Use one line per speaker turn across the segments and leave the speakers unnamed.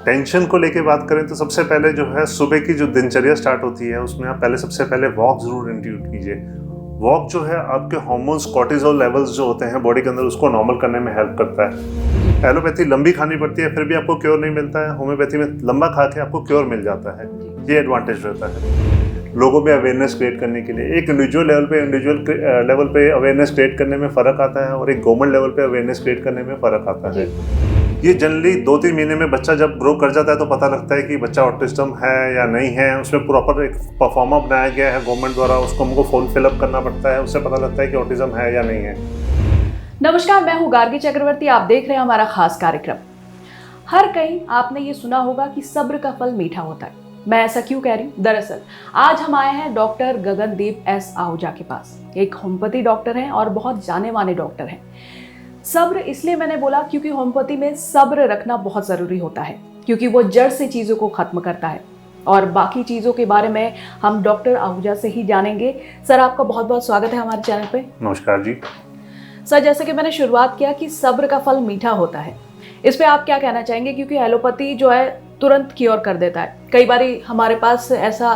Tension को लेके बात करें तो सबसे पहले जो है सुबह की जो दिनचर्या स्टार्ट होती है उसमें आप पहले सबसे पहले वॉक ज़रूर इंक्लूड कीजिए। वॉक जो है आपके हार्मोन्स कॉर्टिसोल लेवल्स जो होते हैं बॉडी के अंदर उसको नॉर्मल करने में हेल्प करता है। एलोपैथी लंबी खानी पड़ती है फिर भी आपको क्योर नहीं मिलता है, होम्योपैथी में लंबा खा के आपको क्योर मिल जाता है। ये एडवांटेज रहता है लोगों में अवेयरनेस क्रिएट करने के लिए। एक इंडिविजुअल लेवल पे अवेयरनेस क्रिएट करने में फ़र्क आता है और एक गवर्नमेंट लेवल पे अवेयरनेस क्रिएट करने में फ़र्क आता है। ये जनरली 2-3 महीने में बच्चा जब ग्रो कर जाता है तो पता लगता है कि बच्चा ऑटिज्म है या नहीं है। उसमें प्रॉपर एक परफॉर्मा बनाया गया है गवर्नमेंट द्वारा, उसको हमको फॉर्म फिलअप करना पड़ता है, उससे पता लगता है कि ऑटिज्म है या नहीं है।
नमस्कार, मैं हूँ गार्गी चक्रवर्ती। आप देख रहे हैं हमारा खास कार्यक्रम। हर कहीं आपने ये सुना होगा कि सब्र का फल मीठा होता है। मैं ऐसा क्यों कह रही हूँ? दरअसल आज हम आए हैं डॉक्टर गगनदीप एस आहूजा के पास। एक होम्योपैथी डॉक्टर हैं और बहुत जाने माने डॉक्टर हैं। सब्र इसलिए मैंने बोला क्योंकि होम्योपैथी में सब्र रखना बहुत ज़रूरी होता है, क्योंकि वो जड़ से चीज़ों को ख़त्म करता है। और बाकी चीज़ों के बारे में हम डॉक्टर आहूजा से ही जानेंगे। सर, आपका बहुत बहुत स्वागत है हमारे चैनल पे।
नमस्कार जी।
सर, जैसे कि मैंने शुरुआत किया कि सब्र का फल मीठा होता है, इस पे आप क्या कहना चाहेंगे? क्योंकि एलोपैथी जो है तुरंत क्योर कर देता है। कई बार हमारे पास ऐसा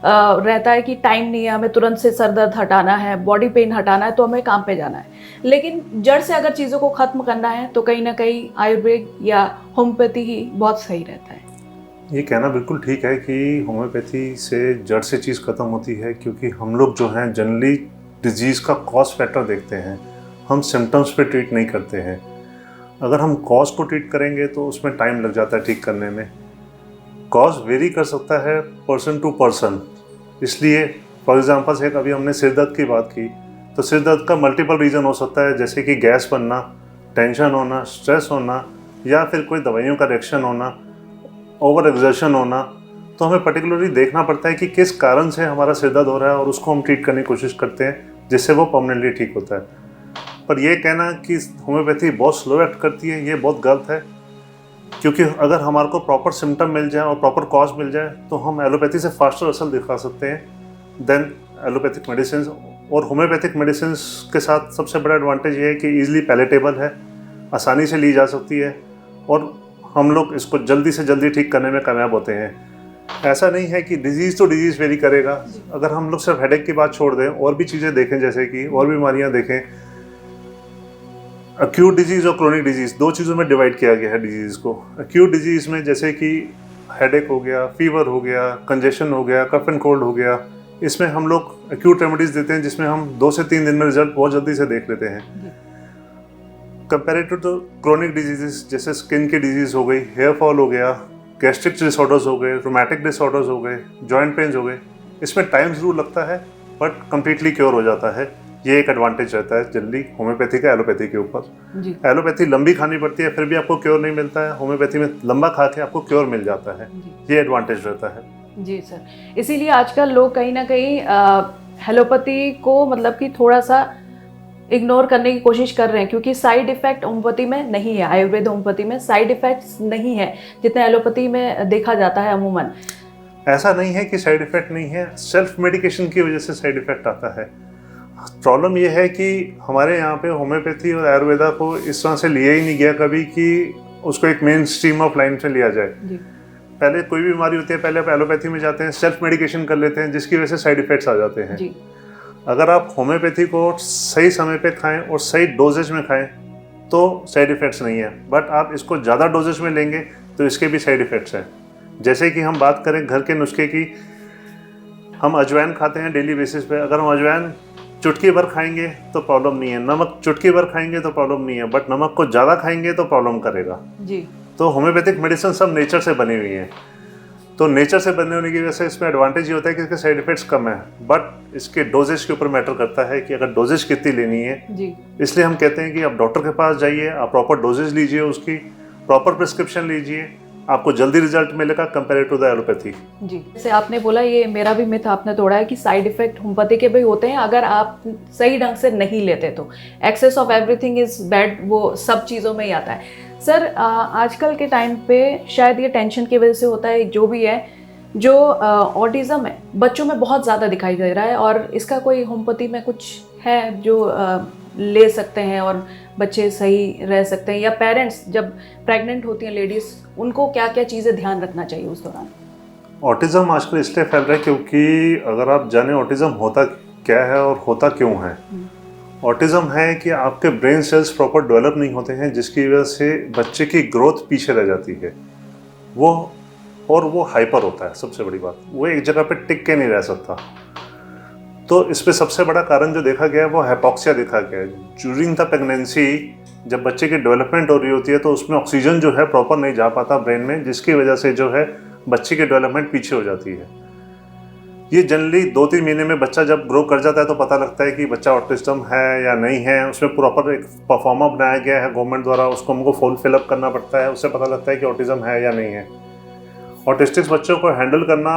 रहता है कि टाइम नहीं है, हमें तुरंत से सर दर्द हटाना है, बॉडी पेन हटाना है, तो हमें काम पे जाना है। लेकिन जड़ से अगर चीज़ों को ख़त्म करना है तो कहीं ना कहीं आयुर्वेद या होम्योपैथी ही बहुत सही रहता है।
ये कहना बिल्कुल ठीक है कि होम्योपैथी से जड़ से चीज़ ख़त्म होती है, क्योंकि हम लोग जो हैं जनरली डिजीज़ का कॉज फैक्टर देखते हैं, हम सिम्टम्स पे ट्रीट नहीं करते हैं। अगर हम कॉज को ट्रीट करेंगे तो उसमें टाइम लग जाता है ठीक करने में। कॉज वेरी कर सकता है पर्सन टू पर्सन, इसलिए फॉर एग्जांपल से अभी हमने सिर दर्द की बात की तो सिर दर्द का मल्टीपल रीज़न हो सकता है, जैसे कि गैस बनना, टेंशन होना, स्ट्रेस होना, या फिर कोई दवाइयों का रिएक्शन होना, ओवर एक्सर्शन होना। तो हमें पर्टिकुलरली देखना पड़ता है कि किस कारण से हमारा सिर दर्द हो रहा है और उसको हम ट्रीट करने की कोशिश करते हैं जिससे वो परमानेंटली ठीक होता है। पर यह कहना कि होम्योपैथी बहुत स्लो एक्ट करती है, ये बहुत गलत है, क्योंकि अगर हमारे को प्रॉपर सिम्टम मिल जाए और प्रॉपर कॉज मिल जाए तो हम एलोपैथी से फास्टर असर दिखा सकते हैं देन एलोपैथिक मेडिसिन। और होम्योपैथिक मेडिसिन के साथ सबसे बड़ा एडवांटेज ये है कि ईजिली पैलेटेबल है, आसानी से ली जा सकती है और हम लोग इसको जल्दी से जल्दी ठीक करने में कामयाब होते हैं। ऐसा नहीं है कि डिजीज़ तो डिजीज़ वेरी करेगा। अगर हम लोग सिर्फ हेडेक की बात छोड़ दें और भी चीज़ें देखें, जैसे कि और बीमारियाँ देखें, एक्यूट डिजीज़ और क्रोनिक डिजीज़ दो चीज़ों में डिवाइड किया गया है डिजीज़ को। एक्यूट डिजीज़ में जैसे कि हेडेक हो गया, फीवर हो गया, कंजेशन हो गया, कफ एंड कोल्ड हो गया, इसमें हम लोग एक्यूट रेमेडीज़ देते हैं जिसमें हम 2 से 3 दिन में रिजल्ट बहुत जल्दी से देख लेते हैं। कंपेरेटिव टू क्रोनिक डिजीज़ जैसे स्किन की डिजीज़ हो गई, हेयर फॉल हो गया, गैस्ट्रिक डिसऑर्डर्स हो गए, रोमैटिक डिसऑर्डर्स हो गए, जॉइंट पेन्स हो गए, इसमें टाइम ज़रूर लगता है बट कम्प्लीटली क्योर हो जाता है। ये एक एडवांटेज रहता है जल्दी होम्योपैथी का एलोपैथी के ऊपर। एलोपैथी लंबी खानी पड़ती है फिर भी आपको क्योर नहीं मिलता है, होम्योपैथी में लंबा खा के आपको क्योर मिल जाता है। ये एडवांटेज रहता है।
जी सर, इसीलिए आजकल लोग कहीं ना कहीं एलोपैथी को मतलब कि थोड़ा सा इग्नोर करने की कोशिश कर रहे हैं, क्योंकि साइड इफेक्ट होम्योपैथी में नहीं है। आयुर्वेद होम्योपैथी में साइड इफेक्ट्स नहीं है जितना एलोपैथी में देखा जाता है अमूमन।
ऐसा नहीं है कि साइड इफेक्ट नहीं है, सेल्फ मेडिकेशन की वजह से साइड इफेक्ट आता है। प्रॉब्लम यह है कि हमारे यहाँ पे होम्योपैथी और आयुर्वेदा को इस तरह से लिया ही नहीं गया कभी कि उसको एक मेन स्ट्रीम ऑफ लाइन से लिया जाए। पहले कोई भी बीमारी होती है पहले आप एलोपैथी में जाते हैं, सेल्फ मेडिकेशन कर लेते हैं, जिसकी वजह से साइड इफेक्ट्स आ जाते हैं। अगर आप होम्योपैथी को सही समय पे खाएं और सही डोजेज में खाएं तो साइड इफेक्ट्स नहीं है, बट आप इसको ज़्यादा डोजेज में लेंगे तो इसके भी साइड इफेक्ट्स हैं। जैसे कि हम बात करें घर के नुस्खे की, हम अजवाइन खाते हैं डेली बेसिस पे। अगर हम अजवाइन चुटकी भर खाएंगे तो प्रॉब्लम नहीं है, नमक चुटकी भर खाएंगे तो प्रॉब्लम नहीं है, बट नमक को ज़्यादा खाएंगे तो प्रॉब्लम करेगा जी। तो होम्योपैथिक मेडिसिन सब नेचर से बनी हुई हैं, तो नेचर से बनने होने की वजह से इसमें एडवांटेज ये होता है कि इसके साइड इफेक्ट्स कम है, बट इसके डोजेज के ऊपर मैटर करता है कि अगर डोजेज कितनी लेनी है जी। इसलिए हम कहते हैं कि आप डॉक्टर के पास जाइए, आप प्रॉपर डोजेज लीजिए, उसकी प्रॉपर प्रिस्क्रिप्शन लीजिए, आपको जल्दी रिजल्ट मिलेगा कंपेयर टू द एलोपैथी।
जी, जैसे आपने बोला, ये मेरा भी मिथ आपने तोड़ा है कि साइड इफेक्ट होम्योपैथी के भी होते हैं अगर आप सही ढंग से नहीं लेते तो। Excess of everything is bad, वो सब चीज़ों में ही आता है। सर, आजकल के टाइम पे शायद ये टेंशन की वजह से होता है, जो भी है, जो ऑटिज़म है बच्चों में बहुत ज़्यादा दिखाई दे रहा है, और इसका कोई होम्योपैथी में कुछ है जो ले सकते हैं और बच्चे सही रह सकते हैं, या पेरेंट्स जब प्रेग्नेंट होती हैं लेडीज़, उनको क्या क्या चीज़ें ध्यान रखना चाहिए उस दौरान?
ऑटिज़म आजकल इसलिए फैल रहा है क्योंकि अगर आप जाने ऑटिज़म होता क्या है और होता क्यों है। ऑटिज़म है कि आपके ब्रेन सेल्स प्रॉपर डेवलप नहीं होते हैं, जिसकी वजह से बच्चे की ग्रोथ पीछे रह जाती है। वो हाइपर होता है। सबसे बड़ी बात, वो एक जगह पे टिक के नहीं रह सकता। तो इस पे सबसे बड़ा कारण जो देखा गया है वो हाइपोक्सिया देखा गया है। ड्यूरिंग द प्रेगनेंसी जब बच्चे की डेवलपमेंट हो रही होती है तो उसमें ऑक्सीजन जो है प्रॉपर नहीं जा पाता ब्रेन में, जिसकी वजह से जो है बच्चे की डेवलपमेंट पीछे हो जाती है। ये जनरली 2-3 महीने में बच्चा जब ग्रो कर जाता है तो पता लगता है कि बच्चा ऑटिस्टम है या नहीं है। उसमें प्रॉपर एक परफॉर्मा बनाया गया है गवर्नमेंट द्वारा, उसको हमको फुल फिलअप करना पड़ता है, उससे पता लगता है कि ऑटिज्म है या नहीं है। ऑटिस्टिक बच्चों को हैंडल करना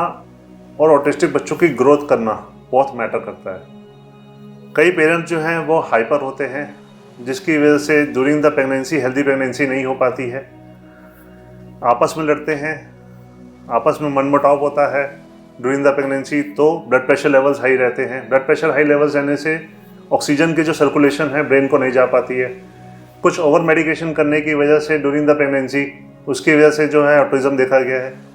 और ऑटिस्टिक बच्चों की ग्रोथ करना बहुत मैटर करता है। कई पेरेंट्स जो हैं वो हाइपर होते हैं, जिसकी वजह से during the pregnancy healthy pregnancy नहीं हो पाती है। आपस में लड़ते हैं, आपस में मनमुटाव होता है ड्यूरिंग द प्रेगनेंसी, तो ब्लड प्रेशर लेवल्स हाई रहते हैं। ब्लड प्रेशर हाई लेवल्स रहने से ऑक्सीजन की जो सर्कुलेशन है ब्रेन को नहीं जा पाती है। कुछ ओवर मेडिकेशन करने की वजह से ड्यूरिंग द प्रेगनेंसी, उसकी वजह से जो है ऑटिज्म देखा गया है।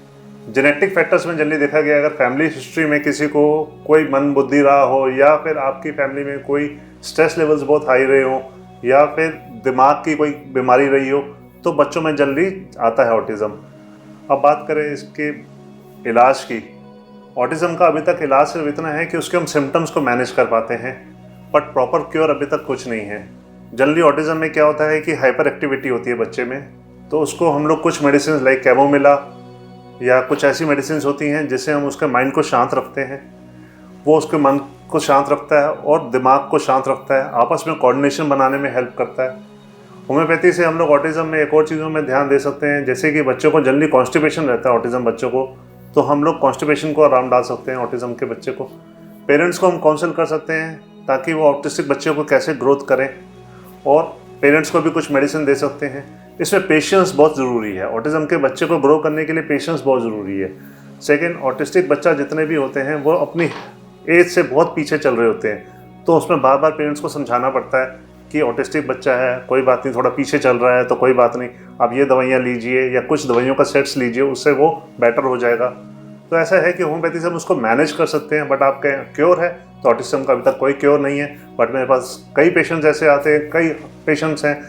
जेनेटिक फैक्टर्स में जनरली देखा गया है, अगर फैमिली हिस्ट्री में किसी को कोई मन बुद्धि रहा हो, या फिर आपकी फैमिली में कोई स्ट्रेस लेवल्स बहुत हाई रहे हो, या फिर दिमाग की कोई बीमारी रही हो, तो बच्चों में जल्दी आता है ऑटिज्म। अब बात करें इसके इलाज की। ऑटिज्म का अभी तक इलाज सिर्फ इतना है कि उसके हम सिम्टम्स को मैनेज कर पाते हैं, बट प्रॉपर क्योर अभी तक कुछ नहीं है। जनरली ऑटिज्म में क्या होता है कि हाइपर एक्टिविटी होती है बच्चे में, तो उसको हम लोग कुछ मेडिसिन लाइक कैमोमिला या कुछ ऐसी मेडिसिन होती हैं जिससे हम उसके माइंड को शांत रखते हैं। वो उसके मन को शांत रखता है और दिमाग को शांत रखता है, आपस में कोऑर्डिनेशन बनाने में हेल्प करता है। होम्योपैथी से हम लोग ऑटिज्म में एक और चीज़ों में ध्यान दे सकते हैं, जैसे कि बच्चों को जनरली कॉन्स्टिपेशन रहता है ऑटिज्म बच्चों को, तो हम लोग कॉन्स्टिपेशन को आराम डाल सकते हैं ऑटिज्म के बच्चे को। पेरेंट्स को हम काउंसिल कर सकते हैं ताकि वो ऑटिस्टिक बच्चे को कैसे ग्रोथ करें, और पेरेंट्स को भी कुछ मेडिसिन दे सकते हैं। इसमें पेशेंस बहुत ज़रूरी है। ऑटिज्म के बच्चे को ग्रो करने के लिए पेशेंस बहुत ज़रूरी है। सेकेंड, ऑटिस्टिक बच्चा जितने भी होते हैं वो अपनी एज से बहुत पीछे चल रहे होते हैं, तो उसमें बार बार पेरेंट्स को समझाना पड़ता है कि ऑटिस्टिक बच्चा है, कोई बात नहीं, थोड़ा पीछे चल रहा है तो कोई बात नहीं, आप ये दवाइयाँ लीजिए या कुछ दवाइयों का सेट्स लीजिए, उससे वो बेटर हो जाएगा। तो ऐसा है कि होम्योपैथी से हम उसको मैनेज कर सकते हैं, बट आप कहें क्योर है तो ऑटिज्म का अभी तक कोई क्योर नहीं है। बट मेरे पास कई पेशेंट्स ऐसे आते हैं, कई पेशेंट्स हैं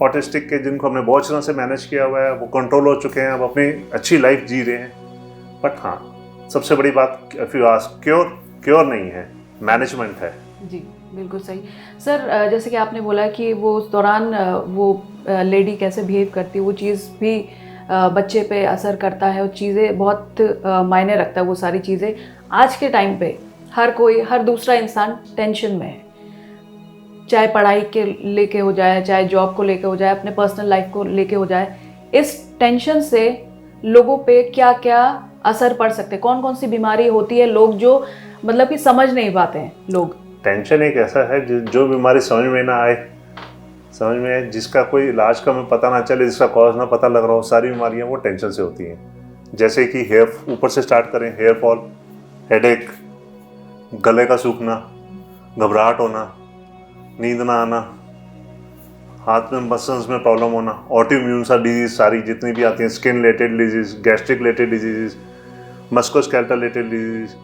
ऑटिस्टिक के जिनको हमने बहुत तरह से मैनेज किया हुआ है, वो कंट्रोल हो चुके हैं, अब अपनी अच्छी लाइफ जी रहे हैं। बट हाँ, सबसे बड़ी बात इफ़ यू आस्क, क्योर नहीं है, मैनेजमेंट है।
जी बिल्कुल सही सर। जैसे कि आपने बोला कि वो उस दौरान वो लेडी कैसे बिहेव करती है, वो चीज़ भी बच्चे पे असर करता है, और चीज़ें बहुत मायने रखता है वो सारी चीज़ें। आज के टाइम पे हर दूसरा इंसान टेंशन में है, चाहे पढ़ाई के लेके हो जाए, चाहे जॉब को लेके हो जाए, अपने पर्सनल लाइफ को लेके हो जाए। इस टेंशन से लोगों पे क्या क्या असर पड़ सकते हैं, कौन कौन सी बीमारी होती है, लोग जो मतलब कि समझ नहीं पाते हैं लोग।
टेंशन एक ऐसा है जो बीमारी समझ में ना आए, समझ में आए, जिसका कोई इलाज का हमें पता ना चले, जिसका कॉज ना पता लग रहा हो, सारी बीमारियां वो टेंशन से होती हैं। जैसे कि हेयर, ऊपर से स्टार्ट करें, हेयर फॉल, हेडेक, गले का सूखना, घबराहट होना, नींद ना आना, हाथ में मसल्स में प्रॉब्लम होना, ऑटोइम्यून सा डिजीज सारी जितनी भी आती हैं, skin related disease, gastric related disease, musculoskeletal related disease,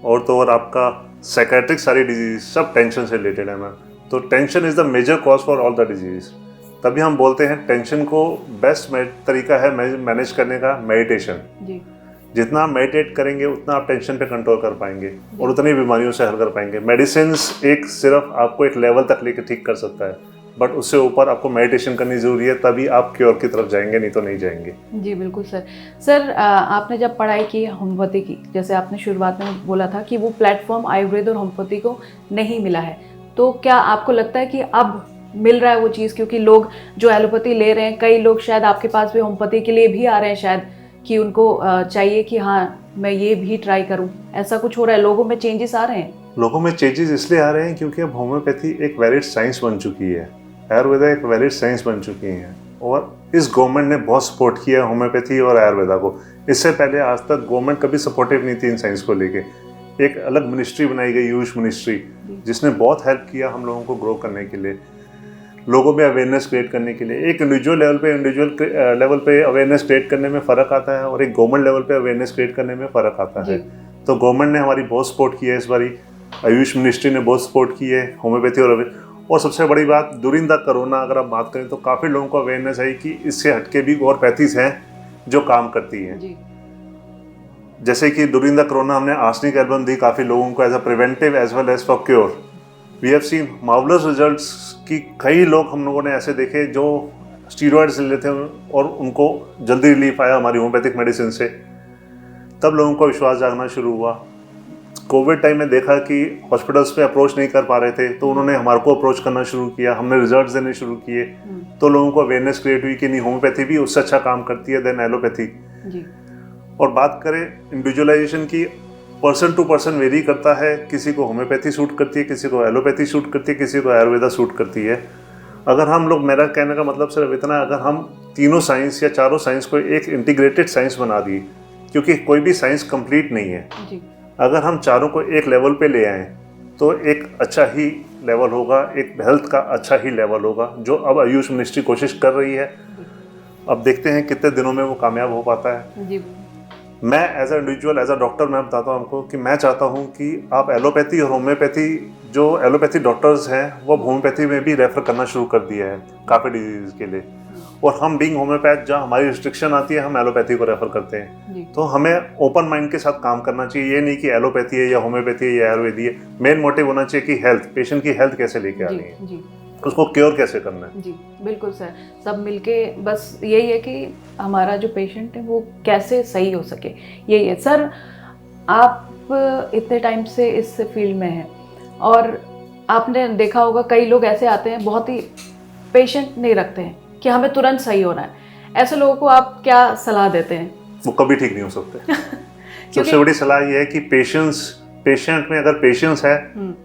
और तो और आपका साइकेट्रिक सारी डिजीज, सब टेंशन से रिलेटेड है मैम। तो tension is the major cause for all the disease. तभी हम बोलते हैं टेंशन को बेस्ट तरीका है मैनेज करने का मेडिटेशन।
जी,
जितना आप मेडिटेट करेंगे उतना आप टेंशन पे कंट्रोल कर पाएंगे और उतनी बीमारियों से हल कर पाएंगे। मेडिसिन एक सिर्फ आपको एक लेवल तक लेकर ठीक कर सकता है, बट उससे ऊपर आपको मेडिटेशन करनी ज़रूरी है, तभी आप क्योर की तरफ जाएंगे, नहीं तो नहीं जाएंगे।
जी बिल्कुल सर। सर आपने जब पढ़ाई की होम्योपैथी की, जैसे आपने शुरुआत में बोला था कि वो प्लेटफॉर्म आयुर्वेद और होम्योपैथी को नहीं मिला है, तो क्या आपको लगता है कि अब मिल रहा है वो चीज़? क्योंकि लोग जो एलोपैथी ले रहे हैं, कई लोग शायद आपके पास भी होम्योपैथी के लिए भी आ रहे हैं शायद, कि उनको चाहिए कि हाँ मैं ये भी ट्राई करूँ, ऐसा कुछ हो रहा है? लोगों में चेंजेस आ रहे हैं?
लोगों में चेंजेस इसलिए आ रहे हैं क्योंकि अब होम्योपैथी एक वैलिड साइंस बन चुकी है, आयुर्वेदा एक वैलिड साइंस बन चुकी है, और इस गवर्नमेंट ने बहुत सपोर्ट किया होम्योपैथी और आयुर्वेदा को। इससे पहले आज तक गवर्नमेंट कभी सपोर्टिव नहीं थी इन साइंस को लेके। एक अलग मिनिस्ट्री बनाई गई, यूश मिनिस्ट्री, जिसने बहुत हेल्प किया हम लोगों को ग्रो करने के लिए, लोगों में अवेयरनेस क्रिएट करने के लिए। एक इंडिविजुअल लेवल पे अवेयरनेस क्रिएट करने में फ़र्क आता है और एक गवर्नमेंट लेवल पे अवेयरनेस क्रिएट करने में फ़र्क आता है। तो गवर्नमेंट ने हमारी बहुत सपोर्ट की है इस बारी, आयुष मिनिस्ट्री ने बहुत सपोर्ट की है होम्योपैथी और सबसे बड़ी बात ड्यूरिंग द कोरोना अगर आप बात करें तो काफ़ी लोगों को अवेयरनेस है कि इससे हटके भी और पैथीज हैं जो काम करती हैं। जैसे कि ड्यूरिंग द कोरोना हमने आर्सेनिक एल्बम दी काफ़ी लोगों को as a preventive as well as for cure. We have seen marvellous results कि कई लोग हम लोगों ने ऐसे देखे जो स्टीरॉयड्स ले लेते हैं और उनको जल्दी रिलीफ आया हमारी होम्योपैथिक मेडिसिन से। तब लोगों को विश्वास जागना शुरू हुआ। कोविड टाइम में देखा कि हॉस्पिटल्स पे अप्रोच नहीं कर पा रहे थे तो उन्होंने हमारे को अप्रोच करना शुरू किया, हमने रिजल्ट्स देने शुरू किए, तो लोगों को अवेयरनेस क्रिएट हुई कि नहीं होम्योपैथी भी उससे अच्छा काम करती है देन एलोपैथी। और बात करें इंडिविजुअलाइजेशन की, पर्सन टू पर्सन वेरी करता है, किसी को होम्योपैथी सूट करती है, किसी को एलोपैथी सूट करती है, किसी को आयुर्वेदा सूट करती है। अगर हम लोग, मेरा कहने का मतलब सिर्फ इतना, अगर हम तीनों साइंस या चारों साइंस को एक इंटीग्रेटेड साइंस बना दिए, क्योंकि कोई भी साइंस कंप्लीट नहीं है, अगर हम चारों को एक लेवल पे ले आएँ तो एक अच्छा ही लेवल होगा, एक हेल्थ का अच्छा ही लेवल होगा, जो अब आयुष मिनिस्ट्री कोशिश कर रही है। अब देखते हैं कितने दिनों में वो कामयाब हो पाता है। मैं as a individual, as a doctor, मैं बताता हूँ आपको कि मैं चाहता हूँ कि आप एलोपैथी और होम्योपैथी, जो एलोपैथी डॉक्टर्स हैं वो होम्योपैथी में भी रेफर करना शुरू कर दिया है काफ़ी डिजीज़ के लिए। और हम बीइंग होम्योपैथ, जहाँ हमारी रिस्ट्रिक्शन आती है, हम एलोपैथी को रेफर करते हैं। तो हमें ओपन माइंड के साथ काम करना चाहिए। ये नहीं कि एलोपैथी है या होम्योपैथी है या आयुर्वेदी है। मेन मोटिव होना चाहिए कि हेल्थ, पेशेंट की हेल्थ कैसे लेके आनी है, उसको क्योर कैसे करना है।
जी बिल्कुल सर, सब मिलके बस यही है कि हमारा जो पेशेंट है वो कैसे सही हो सके, यही है। सर, आप इतने टाइम से इस फील्ड में हैं और आपने देखा होगा कई लोग ऐसे आते हैं, बहुत ही पेशेंट नहीं रखते हैं कि हमें तुरंत सही होना है। ऐसे लोगों को आप क्या सलाह देते हैं?
वो कभी ठीक नहीं हो सकते। सबसे बड़ी सलाह ये है कि पेशेंट में अगर पेशेंस है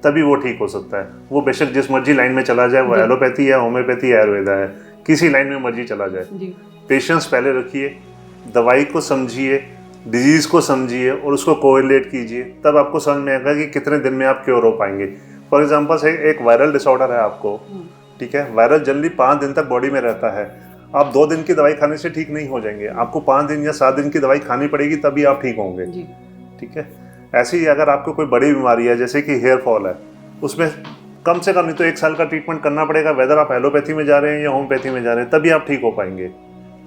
तभी वो ठीक हो सकता है। वो बेशक जिस मर्जी लाइन में चला जाए, वो एलोपैथी है, होम्योपैथी है, आयुर्वेदा है, किसी लाइन में मर्जी चला जाए, पेशेंस पहले रखिए, दवाई को समझिए, डिजीज को समझिए और उसको कोरिलेट कीजिए, तब आपको समझ में आएगा कि कितने दिन में आप क्योर हो पाएंगे। फॉर एग्जाम्पल से एक वायरल डिसऑर्डर है आपको, ठीक है, वायरल जनरली 5 दिन तक बॉडी में रहता है। आप 2 दिन की दवाई खाने से ठीक नहीं हो जाएंगे, आपको 5 दिन या 7 दिन की दवाई खानी पड़ेगी, तभी आप ठीक होंगे। ठीक है, ऐसे ही अगर आपको कोई बड़ी बीमारी है जैसे कि हेयर फॉल है, उसमें कम से कम नहीं तो 1 साल का ट्रीटमेंट करना पड़ेगा, वेदर आप एलोपैथी में जा रहे हैं या होम्योपैथी में जा रहे हैं, तभी आप ठीक हो पाएंगे।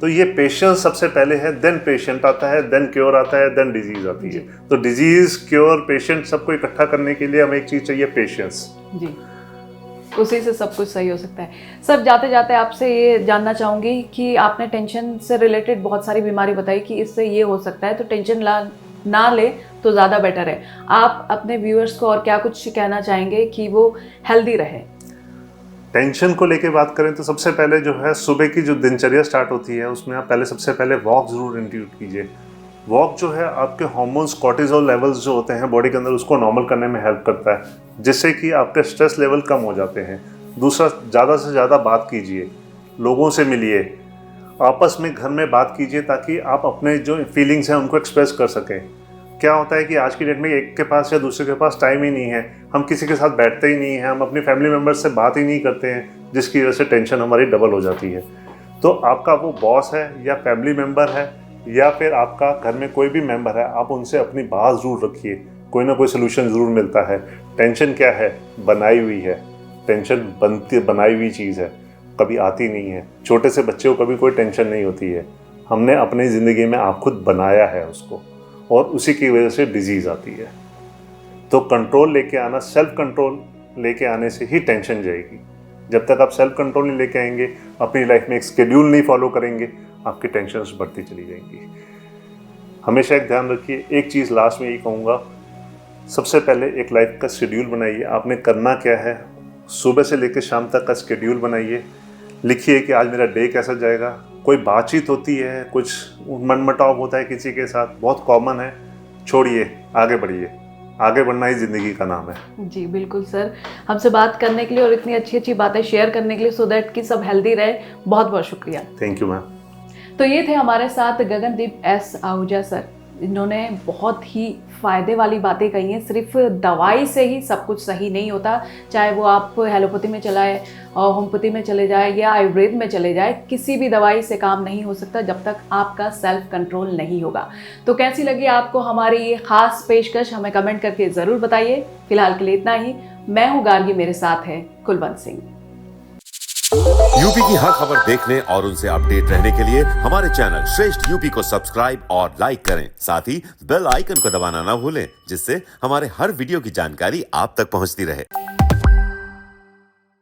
तो ये पेशेंस सबसे पहले है, देन पेशेंट आता है, देन क्योर आता है, देन डिजीज आती है। तो डिजीज, क्योर, पेशेंट सबको इकट्ठा करने के लिए हमें एक चीज़ चाहिए, पेशेंस।
जी, उसी से सब कुछ सही हो सकता है। सर, जाते जाते आपसे ये जानना चाहूँगी कि आपने टेंशन से रिलेटेड बहुत सारी बीमारी बताई कि इससे ये हो सकता है, तो टेंशन ना ले तो ज़्यादा बेटर है। आप अपने व्यूअर्स को और क्या कुछ कहना चाहेंगे कि वो हेल्दी रहे?
टेंशन को लेके बात करें तो सबसे पहले जो है, सुबह की जो दिनचर्या स्टार्ट होती है उसमें आप पहले सबसे पहले वॉक ज़रूर इंक्लूड कीजिए। वॉक जो है आपके हार्मोन्स, कॉर्टिसोल लेवल्स जो होते हैं बॉडी के अंदर, उसको नॉर्मल करने में हेल्प करता है, जिससे कि आपके स्ट्रेस लेवल कम हो जाते हैं। दूसरा, ज़्यादा से ज़्यादा बात कीजिए, लोगों से मिलिए, आपस में घर में बात कीजिए, ताकि आप अपने जो फीलिंग्स हैं उनको एक्सप्रेस कर सकें। क्या होता है कि आज की डेट में एक के पास या दूसरे के पास टाइम ही नहीं है, हम किसी के साथ बैठते ही नहीं हैं, हम अपनी फैमिली मेम्बर्स से बात ही नहीं करते हैं, जिसकी वजह से टेंशन हमारी डबल हो जाती है। तो आपका वो बॉस है या फैमिली मेम्बर है या फिर आपका घर में कोई भी मेम्बर है, आप उनसे अपनी बात ज़रूर रखिए, कोई ना कोई सोल्यूशन ज़रूर मिलता है। टेंशन क्या है? बनाई हुई है। टेंशन बनाई हुई चीज़ है, कभी आती नहीं है। छोटे से बच्चे को कभी कोई टेंशन नहीं होती है, हमने अपनी ज़िंदगी में आप खुद बनाया है उसको, और उसी की वजह से डिजीज़ आती है। तो कंट्रोल लेके आना, सेल्फ कंट्रोल लेके आने से ही टेंशन जाएगी। जब तक आप सेल्फ कंट्रोल नहीं लेके आएंगे, अपनी लाइफ में एक शेड्यूल नहीं फॉलो करेंगे, आपकी टेंशन्स बढ़ती चली जाएंगी। हमेशा एक ध्यान रखिए, एक चीज़ लास्ट में यही कहूँगा, सबसे पहले एक लाइफ का शेड्यूल बनाइए। आपने करना क्या है, सुबह से लेकर शाम तक का शेड्यूल बनाइए। लिखिए कि आज मेरा डे कैसा जाएगा। कोई बातचीत होती है, कुछ मनमुटाव होता है किसी के साथ, बहुत कॉमन है, छोड़िए, आगे बढ़िए। आगे बढ़ना ही ज़िंदगी का नाम है।
जी बिल्कुल सर, हमसे बात करने के लिए और इतनी अच्छी अच्छी बातें शेयर करने के लिए, सो दैट कि सब हेल्दी रहे, बहुत बहुत शुक्रिया।
Thank you ma'am.
तो ये थे हमारे साथ गगनदीप एस आहूजा सर। इन्होंने बहुत ही फ़ायदे वाली बातें कही हैं। सिर्फ दवाई से ही सब कुछ सही नहीं होता, चाहे वो आप एलोपैथी में चलाए, होम्योपैथी में चले जाए या आयुर्वेद में चले जाए, किसी भी दवाई से काम नहीं हो सकता जब तक आपका सेल्फ कंट्रोल नहीं होगा। तो कैसी लगी आपको हमारी ये खास पेशकश, हमें कमेंट करके ज़रूर बताइए। फिलहाल के लिए इतना ही। मैं हूँ गार्गी, मेरे साथ है कुलवंत सिंह।
यूपी की हर खबर देखने और उनसे अपडेट रहने के लिए हमारे चैनल श्रेष्ठ यूपी को सब्सक्राइब और लाइक करें। साथ ही बेल आइकन को दबाना ना भूलें, जिससे हमारे हर वीडियो की जानकारी आप तक पहुंचती रहे।